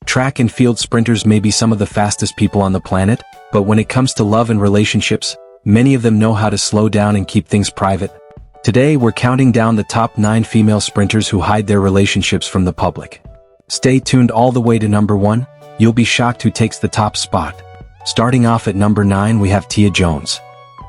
Track and field sprinters may be some of the fastest people on the planet, but when it comes to love and relationships, many of them know how to slow down and keep things private. Today we're counting down the top 9 female sprinters who hide their relationships from the public. Stay tuned all the way to number 1, you'll be shocked who takes the top spot. Starting off at number 9 we have Tia Jones.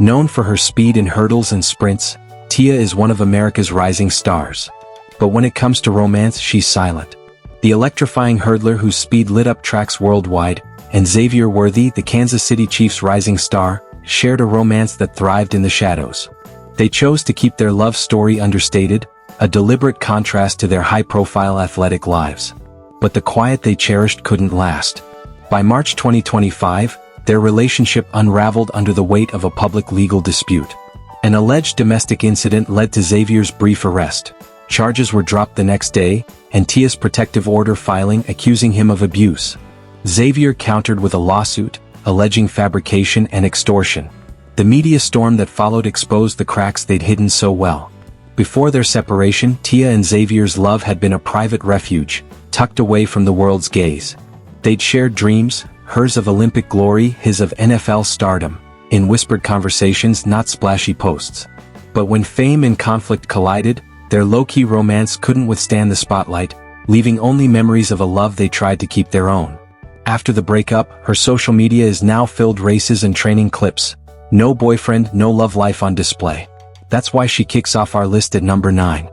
Known for her speed in hurdles and sprints, Tia is one of America's rising stars. But when it comes to romance, she's silent. The electrifying hurdler whose speed lit up tracks worldwide, and Xavier Worthy, the Kansas City Chiefs' rising star, shared a romance that thrived in the shadows. They chose to keep their love story understated, a deliberate contrast to their high-profile athletic lives. But the quiet they cherished couldn't last. By March 2025, their relationship unraveled under the weight of a public legal dispute. An alleged domestic incident led to Xavier's brief arrest. Charges were dropped the next day, and Tia's protective order filing accusing him of abuse. Xavier countered with a lawsuit, alleging fabrication and extortion. The media storm that followed exposed the cracks they'd hidden so well. Before their separation, Tia and Xavier's love had been a private refuge, tucked away from the world's gaze. They'd shared dreams, hers of Olympic glory, his of NFL stardom, in whispered conversations, not splashy posts. But when fame and conflict collided, their low-key romance couldn't withstand the spotlight, leaving only memories of a love they tried to keep their own. After the breakup, her social media is now filled races and training clips. No boyfriend, no love life on display. That's why she kicks off our list at number 9.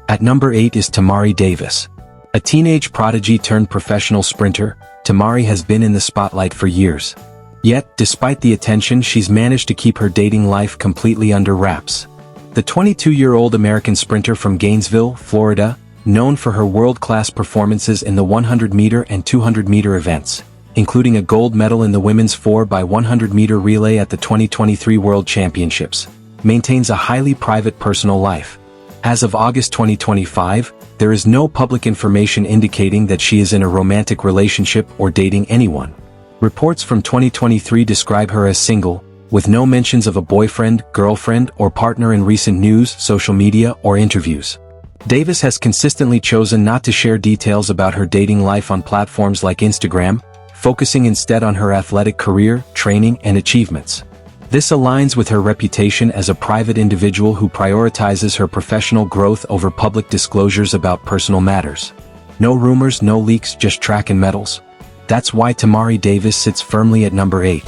At number 8 is Tamari Davis. A teenage prodigy turned professional sprinter, Tamari has been in the spotlight for years. Yet, despite the attention, she's managed to keep her dating life completely under wraps. The 22-year-old American sprinter from Gainesville, Florida, known for her world-class performances in the 100-meter and 200-meter events, including a gold medal in the women's 4x100-meter relay at the 2023 World Championships, maintains a highly private personal life. As of August 2025, there is no public information indicating that she is in a romantic relationship or dating anyone. Reports from 2023 describe her as single, with no mentions of a boyfriend, girlfriend, or partner in recent news, social media, or interviews. Davis has consistently chosen not to share details about her dating life on platforms like Instagram, focusing instead on her athletic career, training, and achievements. This aligns with her reputation as a private individual who prioritizes her professional growth over public disclosures about personal matters. No rumors, no leaks, just track and medals. That's why Tamari Davis sits firmly at number 8.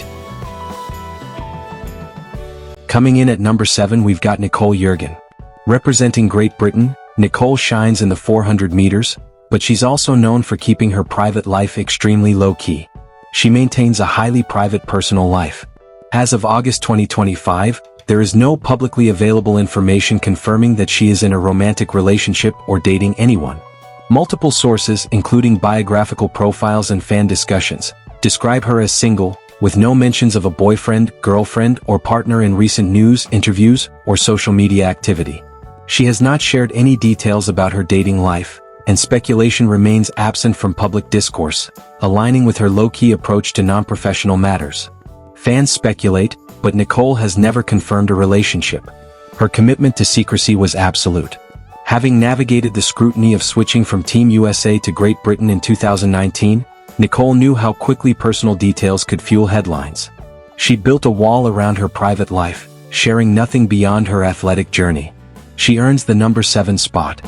Coming in at number 7 we've got Nicole Yergin. Representing Great Britain, Nicole shines in the 400 meters, but she's also known for keeping her private life extremely low-key. She maintains a highly private personal life. As of August 2025, there is no publicly available information confirming that she is in a romantic relationship or dating anyone. Multiple sources, including biographical profiles and fan discussions, describe her as single, with no mentions of a boyfriend, girlfriend, or partner in recent news, interviews, or social media activity. She has not shared any details about her dating life, and speculation remains absent from public discourse, aligning with her low-key approach to non-professional matters. Fans speculate, but Nicole has never confirmed a relationship. Her commitment to secrecy was absolute. Having navigated the scrutiny of switching from Team USA to Great Britain in 2019, Nicole knew how quickly personal details could fuel headlines. She built a wall around her private life, sharing nothing beyond her athletic journey. She earns the number 7 spot.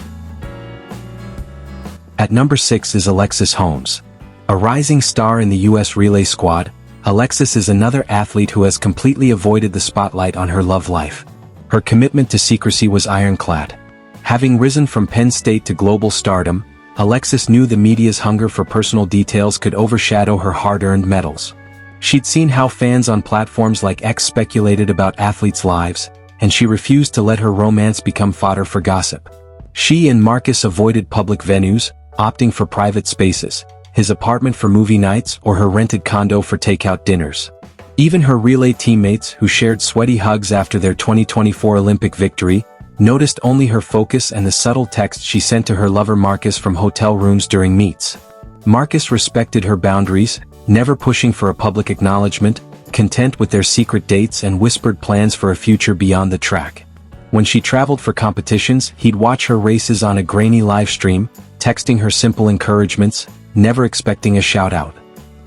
At number 6 is Alexis Holmes. A rising star in the U.S. relay squad, Alexis is another athlete who has completely avoided the spotlight on her love life. Her commitment to secrecy was ironclad. Having risen from Penn State to global stardom, Alexis knew the media's hunger for personal details could overshadow her hard-earned medals. She'd seen how fans on platforms like X speculated about athletes' lives, and she refused to let her romance become fodder for gossip. She and Marcus avoided public venues, opting for private spaces, his apartment for movie nights or her rented condo for takeout dinners. Even her relay teammates, who shared sweaty hugs after their 2024 Olympic victory, noticed only her focus and the subtle text she sent to her lover Marcus from hotel rooms during meets. Marcus respected her boundaries, never pushing for a public acknowledgement, content with their secret dates and whispered plans for a future beyond the track. When she traveled for competitions, he'd watch her races on a grainy live stream, texting her simple encouragements, never expecting a shout-out.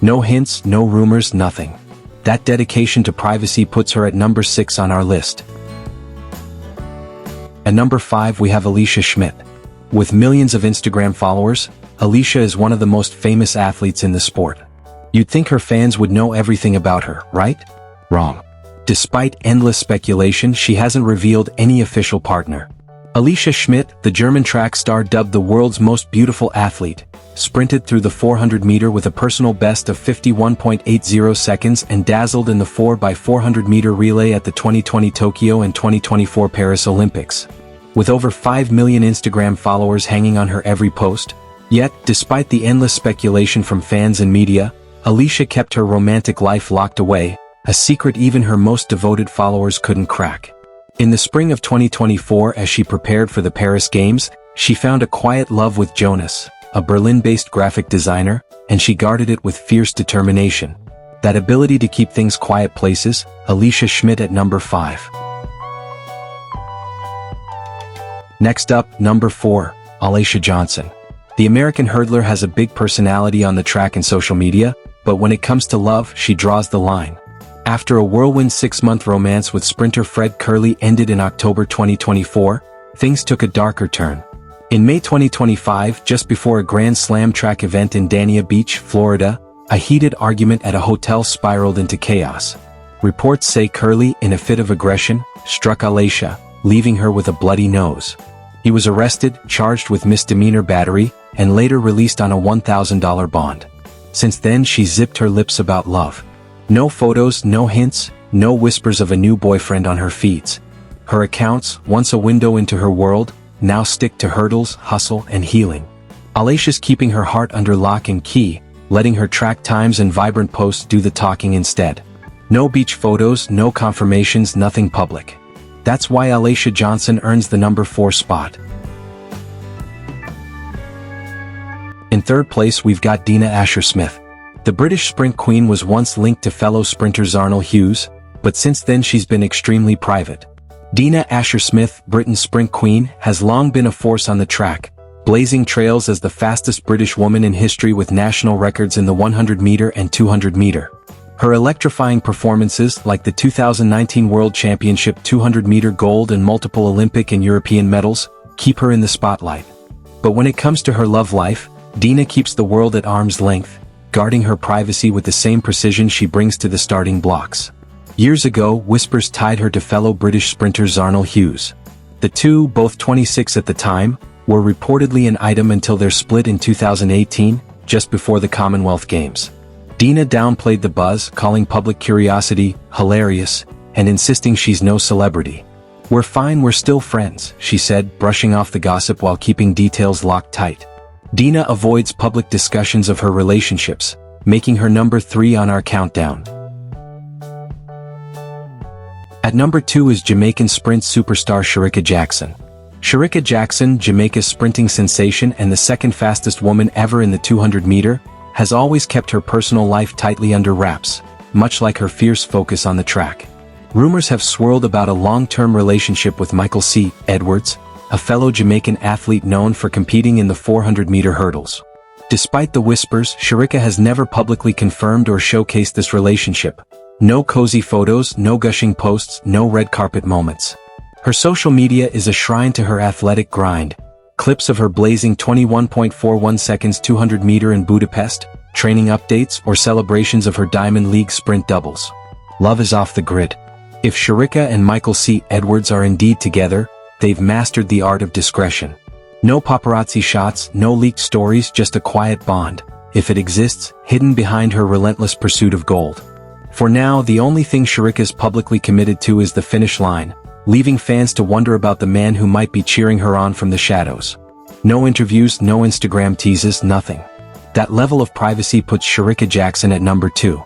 No hints, no rumors, nothing. That dedication to privacy puts her at number 6 on our list. At number 5 we have Alicia Schmidt. With millions of Instagram followers, Alicia is one of the most famous athletes in the sport. You'd think her fans would know everything about her, right? Wrong. Despite endless speculation, she hasn't revealed any official partner. Alicia Schmidt, the German track star dubbed the world's most beautiful athlete, sprinted through the 400-meter with a personal best of 51.80 seconds and dazzled in the 4x400-meter relay at the 2020 Tokyo and 2024 Paris Olympics. With over 5 million Instagram followers hanging on her every post, yet, despite the endless speculation from fans and media, Alicia kept her romantic life locked away, a secret even her most devoted followers couldn't crack. In the spring of 2024, as she prepared for the Paris Games, she found a quiet love with Jonas, a Berlin-based graphic designer, and she guarded it with fierce determination. That ability to keep things quiet places, Alicia Schmidt at number 5. Next up, number 4, Shericka Jackson. The American hurdler has a big personality on the track and social media, but when it comes to love, she draws the line. After a whirlwind 6-month romance with sprinter Fred Kerley ended in October 2024, things took a darker turn. In May 2025, just before a Grand Slam track event in Dania Beach, Florida, a heated argument at a hotel spiraled into chaos. Reports say Kerley, in a fit of aggression, struck Alicia, leaving her with a bloody nose. He was arrested, charged with misdemeanor battery, and later released on a $1,000 bond. Since then, she zipped her lips about love. No photos, no hints, no whispers of a new boyfriend on her feeds. Her accounts, once a window into her world, now stick to hurdles, hustle, and healing. Alicia's keeping her heart under lock and key, letting her track times and vibrant posts do the talking instead. No beach photos, no confirmations, nothing public. That's why Shericka Jackson earns the number 4 spot. In third place we've got Dina Asher-Smith. The British sprint queen was once linked to fellow sprinter Zharnel Hughes, but since then she's been extremely private. Dina Asher-Smith, Britain's sprint queen, has long been a force on the track, blazing trails as the fastest British woman in history with national records in the 100-meter and 200-meter. Her electrifying performances, like the 2019 World Championship 200-meter gold and multiple Olympic and European medals, keep her in the spotlight. But when it comes to her love life, Dina keeps the world at arm's length, guarding her privacy with the same precision she brings to the starting blocks. Years ago, whispers tied her to fellow British sprinter Zharnel Hughes. The two, both 26 at the time, were reportedly an item until their split in 2018, just before the Commonwealth Games. Dina downplayed the buzz, calling public curiosity hilarious, and insisting she's no celebrity. "We're fine, we're still friends," she said, brushing off the gossip while keeping details locked tight. Dina avoids public discussions of her relationships, making her number 3 on our countdown. At number 2 is Jamaican sprint superstar Shericka Jackson. Shericka Jackson, Jamaica's sprinting sensation and the second fastest woman ever in the 200-meter, has always kept her personal life tightly under wraps, much like her fierce focus on the track. Rumors have swirled about a long-term relationship with Michael C. Edwards, a fellow Jamaican athlete known for competing in the 400-meter hurdles. Despite the whispers, Shericka has never publicly confirmed or showcased this relationship. No cozy photos, no gushing posts, no red carpet moments. Her social media is a shrine to her athletic grind. Clips of her blazing 21.41 seconds 200-meter in Budapest, training updates, or celebrations of her Diamond League sprint doubles. Love is off the grid. If Shericka and Michael C. Edwards are indeed together, they've mastered the art of discretion. No paparazzi shots, no leaked stories, just a quiet bond, if it exists, hidden behind her relentless pursuit of gold. For now, the only thing Shericka's publicly committed to is the finish line, leaving fans to wonder about the man who might be cheering her on from the shadows. No interviews, no Instagram teases, nothing. That level of privacy puts Shericka Jackson at number 2.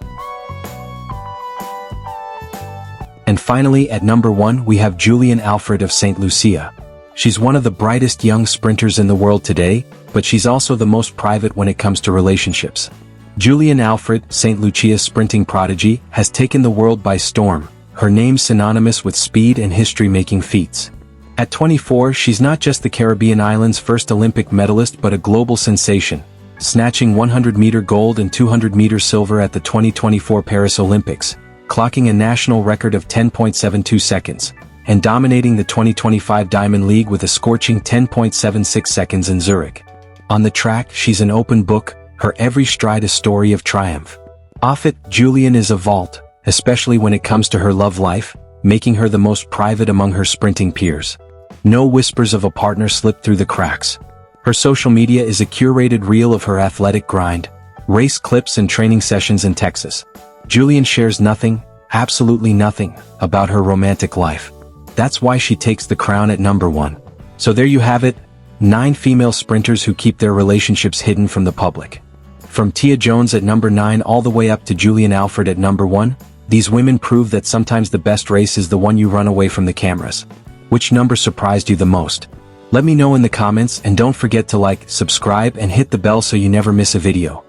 And finally, at number 1 we have Julien Alfred of St. Lucia. She's one of the brightest young sprinters in the world today, but she's also the most private when it comes to relationships. Julien Alfred, St. Lucia's sprinting prodigy, has taken the world by storm, her name synonymous with speed and history-making feats. At 24, she's not just the Caribbean island's first Olympic medalist but a global sensation, snatching 100-meter gold and 200-meter silver at the 2024 Paris Olympics, clocking a national record of 10.72 seconds, and dominating the 2025 Diamond League with a scorching 10.76 seconds in Zurich. On the track, she's an open book, her every stride a story of triumph. Off it, Julien is a vault, especially when it comes to her love life, making her the most private among her sprinting peers. No whispers of a partner slip through the cracks. Her social media is a curated reel of her athletic grind, race clips and training sessions in Texas. Julien shares nothing, absolutely nothing, about her romantic life. That's why she takes the crown at number 1. So there you have it, 9 female sprinters who keep their relationships hidden from the public. From Tia Jones at number 9 all the way up to Julien Alfred at number 1, these women prove that sometimes the best race is the one you run away from the cameras. Which number surprised you the most? Let me know in the comments, and don't forget to like, subscribe and hit the bell so you never miss a video.